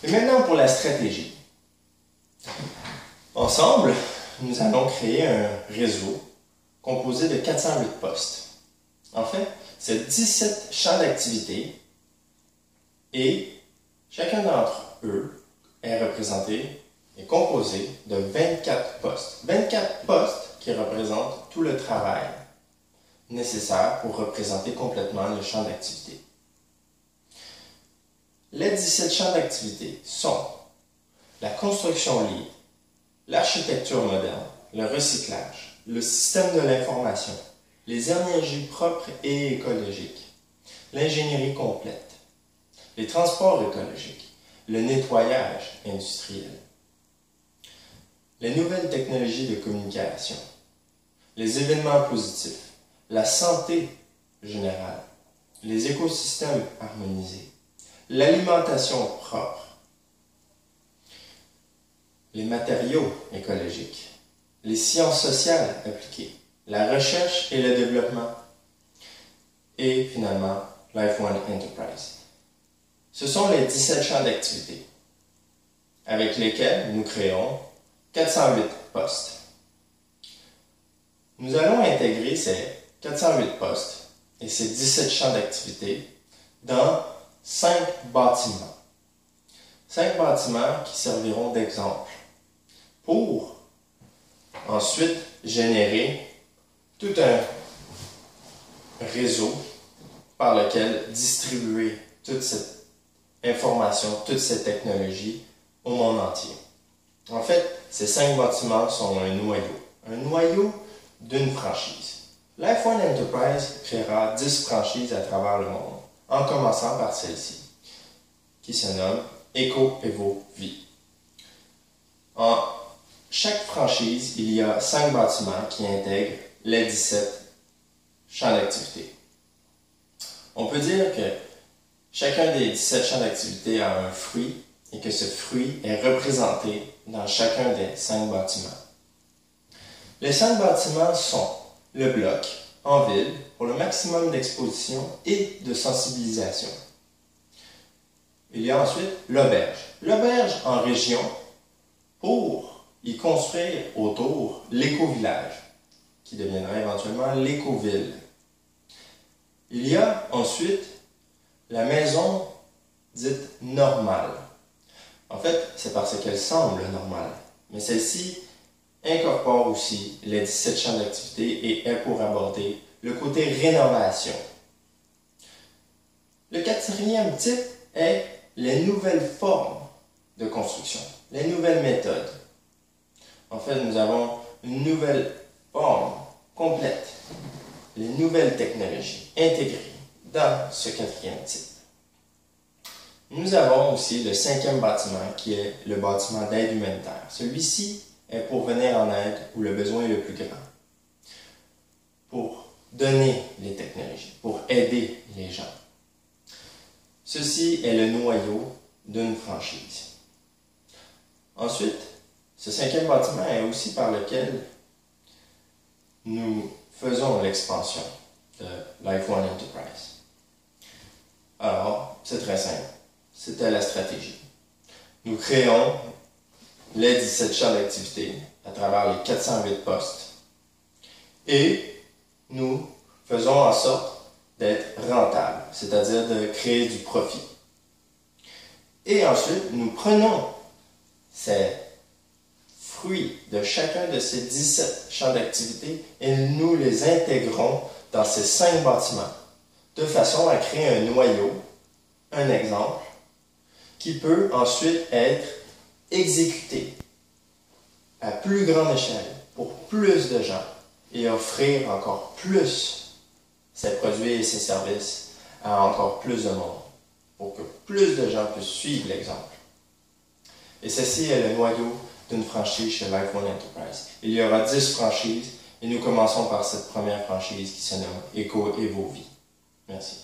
Et maintenant pour la stratégie. Ensemble, nous allons créer un réseau composé de 408 postes. En fait, c'est 17 champs d'activité et chacun d'entre eux est représenté et composé de 24 postes. 24 postes qui représentent tout le travail nécessaire pour représenter complètement le champ d'activité. Les 17 champs d'activité sont la construction libre, l'architecture moderne, le recyclage, le système de l'information, les énergies propres et écologiques, l'ingénierie complète, les transports écologiques, le nettoyage industriel, les nouvelles technologies de communication, les événements positifs, la santé générale, les écosystèmes harmonisés, l'alimentation propre, les matériaux écologiques, les sciences sociales appliquées, la recherche et le développement, et finalement, Life One Enterprise. Ce sont les 17 champs d'activité avec lesquels nous créons 408 postes. Nous allons intégrer ces 408 postes et ces 17 champs d'activité dans 5 bâtiments. 5 bâtiments qui serviront d'exemple pour ensuite générer tout un réseau par lequel distribuer toute cette information, toute cette technologie au monde entier. En fait, ces 5 bâtiments sont un noyau d'une franchise. Life One Enterprise créera 10 franchises à travers le monde, en commençant par celle-ci, qui se nomme Eco Evo Vie. En chaque franchise, il y a 5 bâtiments qui intègrent les 17 champs d'activité. On peut dire que chacun des 17 champs d'activité a un fruit et que ce fruit est représenté dans chacun des 5 bâtiments. Les 5 bâtiments sont le bloc en ville pour le maximum d'exposition et de sensibilisation. Il y a ensuite l'auberge. L'auberge en région pour y construire autour l'éco-village, qui deviendra éventuellement l'éco-ville. Il y a ensuite la maison dite normale. En fait, c'est parce qu'elle semble normale, mais celle-ci incorpore aussi les 17 champs d'activité et est pour aborder le côté rénovation. Le 4e type est les nouvelles formes de construction, les nouvelles méthodes. En fait, nous avons une nouvelle forme complète, les nouvelles technologies intégrées dans ce 4e type. Nous avons aussi le 5e bâtiment qui est le bâtiment d'aide humanitaire. Celui-ci est pour venir en aide où le besoin est le plus grand, pour donner les technologies, pour aider les gens. Ceci est le noyau d'une franchise. Ensuite, ce 5e bâtiment est aussi par lequel nous faisons l'expansion de Life One Enterprise. Alors, c'est très simple. C'était la stratégie. Nous créons les 17 champs d'activité à travers les 408 postes et nous faisons en sorte d'être rentables, c'est-à-dire de créer du profit. Et ensuite, nous prenons ces fruits de chacun de ces 17 champs d'activité et nous les intégrons dans ces 5 bâtiments de façon à créer un noyau, un exemple, qui peut ensuite être exécuté à plus grande échelle pour plus de gens et offrir encore plus ses produits et ses services à encore plus de monde pour que plus de gens puissent suivre l'exemple. Et ceci est le noyau d'une franchise chez Life One Enterprise. Il y aura 10 franchises et nous commençons par cette première franchise qui se nomme Eco Evo Vie. Merci.